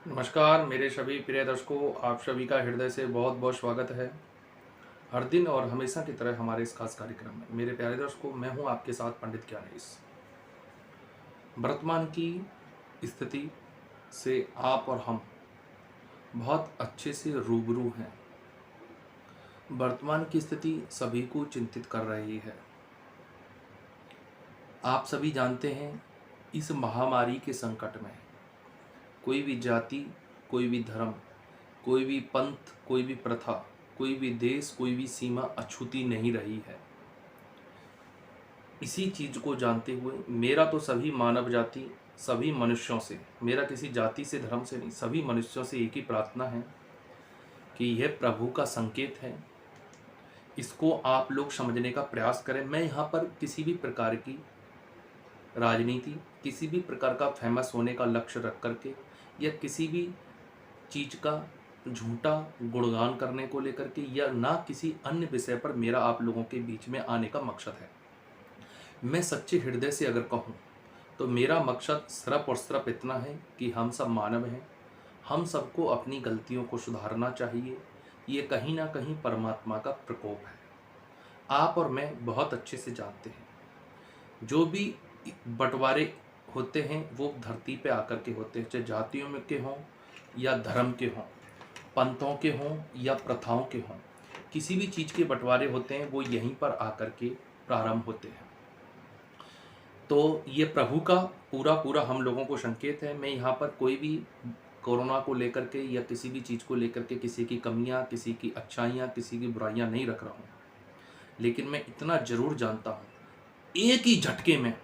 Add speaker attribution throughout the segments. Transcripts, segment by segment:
Speaker 1: नमस्कार मेरे सभी प्रिय दर्शकों, आप सभी का हृदय से बहुत बहुत स्वागत है। हर दिन और हमेशा की तरह हमारे इस खास कार्यक्रम में मेरे प्यारे दर्शकों, मैं हूं आपके साथ पंडित ज्ञानेश। वर्तमान की स्थिति से आप और हम बहुत अच्छे से रूबरू हैं। वर्तमान की स्थिति सभी को चिंतित कर रही है। आप सभी जानते हैं, इस महामारी के संकट में कोई भी जाति, कोई भी धर्म, कोई भी पंथ, कोई भी प्रथा, कोई भी देश, कोई भी सीमा अछूती नहीं रही है। इसी चीज को जानते हुए मेरा तो सभी मानव जाति, सभी मनुष्यों से, मेरा किसी जाति से धर्म से नहीं, सभी मनुष्यों से एक ही प्रार्थना है कि यह प्रभु का संकेत है। इसको आप लोग समझने का प्रयास करें। मैं यहाँ पर किसी भी प्रकार की राजनीति, किसी भी प्रकार का फेमस होने का लक्ष्य रख करके या किसी भी चीज का झूठा गुणगान करने को लेकर के या ना किसी अन्य विषय पर मेरा आप लोगों के बीच में आने का मकसद है। मैं सच्चे हृदय से अगर कहूँ तो मेरा मकसद सिर्फ और सिर्फ इतना है कि हम सब मानव हैं, हम सबको अपनी गलतियों को सुधारना चाहिए। ये कहीं ना कहीं परमात्मा का प्रकोप है। आप और मैं बहुत अच्छे से जानते हैं, जो भी बंटवारे होते हैं वो धरती पे आकर के होते हैं, चाहे जातियों में के हों या धर्म के हों, पंथों के हों या प्रथाओं के हों। किसी भी चीज़ के बंटवारे होते हैं वो यहीं पर आकर के प्रारंभ होते हैं। तो ये प्रभु का पूरा पूरा हम लोगों को संकेत है। मैं यहाँ पर कोई भी कोरोना को लेकर के या किसी भी चीज़ को लेकर के किसी की कमियाँ, किसी की अच्छाइयाँ, किसी की बुराइयाँ नहीं रख रहा हूँ। लेकिन मैं इतना जरूर जानता हूँ, एक ही झटके में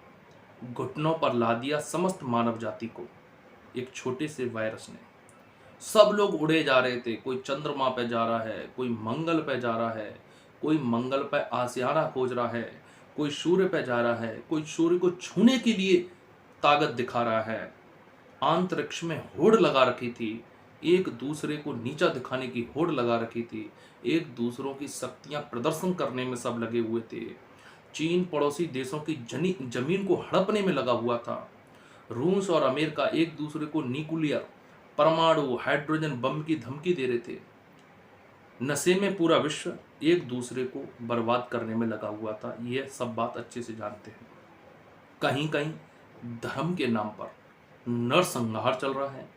Speaker 1: घुटनों पर ला दिया समस्त मानव जाति को एक छोटे से वायरस ने। सब लोग उड़े जा रहे थे, कोई चंद्रमा पे जा रहा है, कोई मंगल पे जा रहा है, कोई मंगल पे आशियाना खोज रहा है, कोई सूर्य पे जा रहा है, कोई सूर्य को छूने के लिए ताकत दिखा रहा है। अंतरिक्ष में होड़ लगा रखी थी, एक दूसरे को नीचा दिखाने की होड़ लगा रखी थी, एक दूसरों की शक्तियां प्रदर्शन करने में सब लगे हुए थे। चीन पड़ोसी देशों की जमीन को हड़पने में लगा हुआ था। रूस और अमेरिका एक दूसरे को न्यूक्लियर, परमाणु, हाइड्रोजन बम की धमकी दे रहे थे। नशे में पूरा विश्व एक दूसरे को बर्बाद करने में लगा हुआ था। यह सब बात अच्छे से जानते हैं। कहीं कहीं धर्म के नाम पर नरसंहार चल रहा है,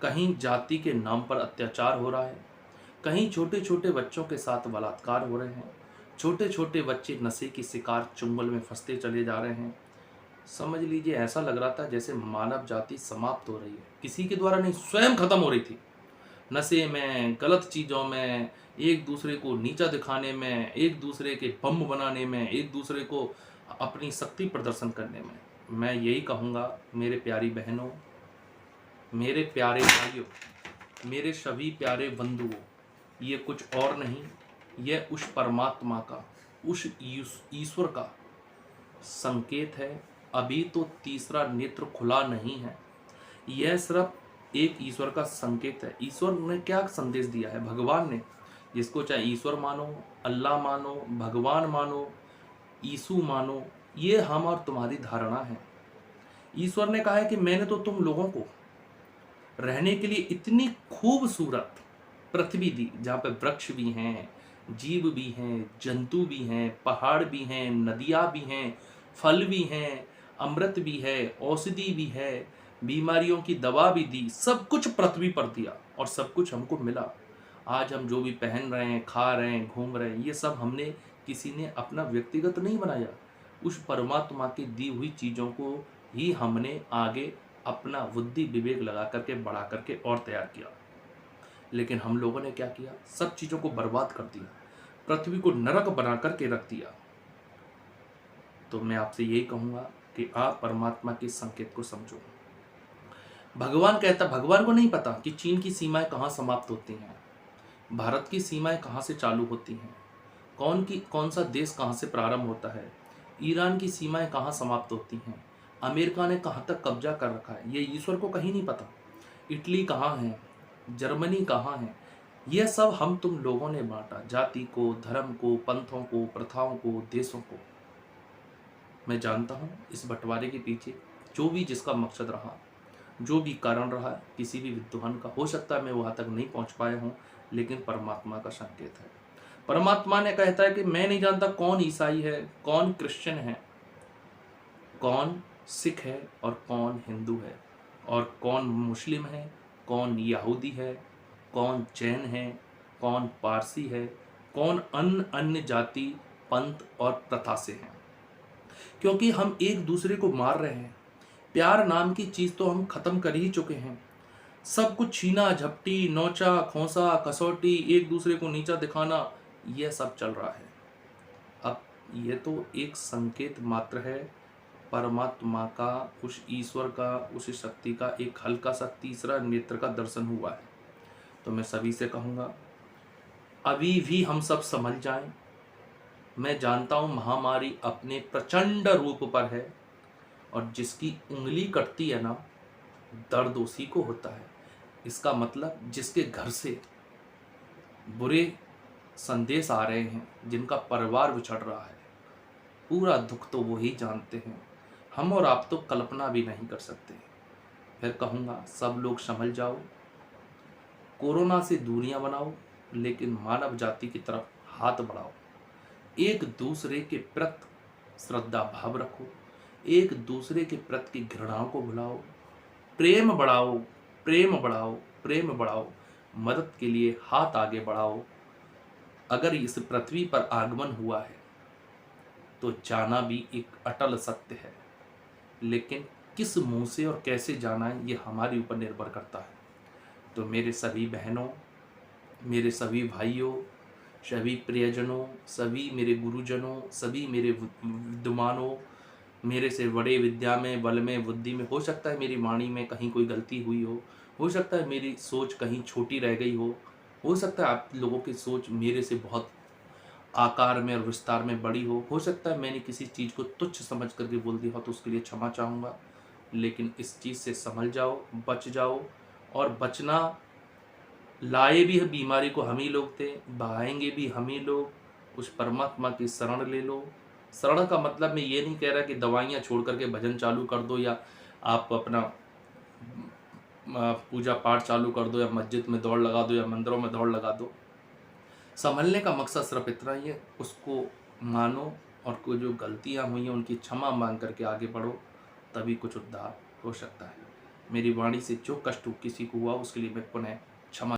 Speaker 1: कहीं जाति के नाम पर अत्याचार हो रहा है, कहीं छोटे छोटे बच्चों के साथ बलात्कार हो रहे हैं, छोटे छोटे बच्चे नशे की शिकार चुंगल में फंसते चले जा रहे हैं। समझ लीजिए, ऐसा लग रहा था जैसे मानव जाति समाप्त हो रही है, किसी के द्वारा नहीं, स्वयं खत्म हो रही थी। नशे में, गलत चीज़ों में, एक दूसरे को नीचा दिखाने में, एक दूसरे के बम बनाने में, एक दूसरे को अपनी शक्ति प्रदर्शन करने में। मैं यही कहूँगा मेरे प्यारी बहनों, मेरे प्यारे भाइयों, मेरे सभी प्यारे बंधुओं, ये कुछ और नहीं, यह उस परमात्मा का, उस ईश्वर का संकेत है। अभी तो तीसरा नेत्र खुला नहीं है। यह सिर्फ एक ईश्वर का संकेत है। ईश्वर ने क्या संदेश दिया है? भगवान ने, जिसको चाहे ईश्वर मानो, अल्लाह मानो, भगवान मानो, यीशु मानो, ये हम और तुम्हारी धारणा है। ईश्वर ने कहा है कि मैंने तो तुम लोगों को रहने के लिए इतनी खूबसूरत पृथ्वी दी, जहाँ पे वृक्ष भी हैं, जीव भी हैं, जंतु भी हैं, पहाड़ भी हैं, नदियाँ भी हैं, फल भी हैं, अमृत भी है, औषधि भी है, बीमारियों की दवा भी दी, सब कुछ पृथ्वी पर दिया और सब कुछ हमको मिला। आज हम जो भी पहन रहे हैं, खा रहे हैं, घूम रहे हैं, ये सब हमने, किसी ने अपना व्यक्तिगत नहीं बनाया। उस परमात्मा की दी हुई चीज़ों को ही हमने आगे अपना बुद्धि विवेक लगा करके बढ़ा करके और तैयार किया। लेकिन हम लोगों ने क्या किया? सब चीज़ों को बर्बाद कर दिया, पृथ्वी को नरक बना करके रख दिया। तो मैं आपसे यही कहूँगा कि आप परमात्मा के संकेत को समझो। भगवान कहता, भगवान को नहीं पता कि चीन की सीमाएं कहाँ समाप्त होती हैं, भारत की सीमाएं कहाँ से चालू होती हैं, कौन सा देश कहाँ से प्रारंभ होता है, ईरान की सीमाएं कहाँ समाप्त होती हैं, अमेरिका ने कहाँ तक कब्जा कर रखा है, ये ईश्वर को कहीं नहीं पता। इटली कहाँ है, जर्मनी कहाँ है, यह सब हम तुम लोगों ने बांटा, जाति को, धर्म को, पंथों को, प्रथाओं को, देशों को। मैं जानता हूँ इस बंटवारे के पीछे जो भी जिसका मकसद रहा, जो भी कारण रहा किसी भी विद्वान का, हो सकता है मैं वहाँ तक नहीं पहुँच पाया हूँ, लेकिन परमात्मा का संकेत है। परमात्मा ने कहता है कि मैं नहीं जानता कौन ईसाई है, कौन क्रिश्चियन है, कौन सिख है और कौन हिंदू है, और कौन मुस्लिम है, कौन यहूदी है, कौन जैन है, कौन पारसी है, कौन अन्य अन्य जाति पंथ और प्रथा से हैं। क्योंकि हम एक दूसरे को मार रहे हैं। प्यार नाम की चीज़ तो हम ख़त्म कर ही चुके हैं। सब कुछ छीना झपटी, नोचा खोसा, कसौटी, एक दूसरे को नीचा दिखाना, यह सब चल रहा है। अब यह तो एक संकेत मात्र है परमात्मा का, उस ईश्वर का, उस शक्ति का एक हल्का सा तीसरा नेत्र का दर्शन हुआ है। तो मैं सभी से कहूँगा, अभी भी हम सब समझ जाएं। मैं जानता हूँ महामारी अपने प्रचंड रूप पर है, और जिसकी उंगली कटती है ना, दर्द उसी को होता है। इसका मतलब जिसके घर से बुरे संदेश आ रहे हैं, जिनका परिवार बिछड़ रहा है, पूरा दुख तो वो ही जानते हैं। हम और आप तो कल्पना भी नहीं कर सकते। फिर कहूँगा, सब लोग समझ जाओ, कोरोना से दूरियां बनाओ, लेकिन मानव जाति की तरफ हाथ बढ़ाओ। एक दूसरे के प्रति श्रद्धा भाव रखो, एक दूसरे के प्रति की घृणाओं को भुलाओ, प्रेम बढ़ाओ, प्रेम बढ़ाओ, प्रेम बढ़ाओ, मदद के लिए हाथ आगे बढ़ाओ। अगर इस पृथ्वी पर आगमन हुआ है तो जाना भी एक अटल सत्य है, लेकिन किस मुंह से और कैसे जाना है ये हमारे ऊपर निर्भर करता है। तो मेरे सभी बहनों, मेरे सभी भाइयों, सभी प्रियजनों, सभी मेरे गुरुजनों, सभी मेरे विद्वानों, मेरे से बड़े विद्या में, बल में, बुद्धि में, हो सकता है मेरी वाणी में कहीं कोई गलती हुई हो सकता है मेरी सोच कहीं छोटी रह गई हो सकता है आप लोगों की सोच मेरे से बहुत आकार में और विस्तार में बड़ी हो सकता है मैंने किसी चीज़ को तुच्छ समझ करके बोल दिया हो, तो उसके लिए क्षमा चाहूँगा। लेकिन इस चीज़ से संभल जाओ, बच जाओ, और बचना, लाए भी है बीमारी को हम ही लोग थे, बहाएंगे भी हम ही लोग। उस परमात्मा की शरण ले लो। शरण का मतलब मैं ये नहीं कह रहा कि दवाइयाँ छोड़ करके भजन चालू कर दो, या आप अपना पूजा पाठ चालू कर दो, या मस्जिद में दौड़ लगा दो, या मंदिरों में दौड़ लगा दो। संभलने का मकसद सिर्फ इतना ही है, उसको मानो, और कोई जो गलतियाँ हुई हैं उनकी क्षमा मांग करके आगे बढ़ो, तभी कुछ उद्धार हो सकता है। मेरी वाणी से जो कष्ट किसी को हुआ उसके लिए मैं पुनः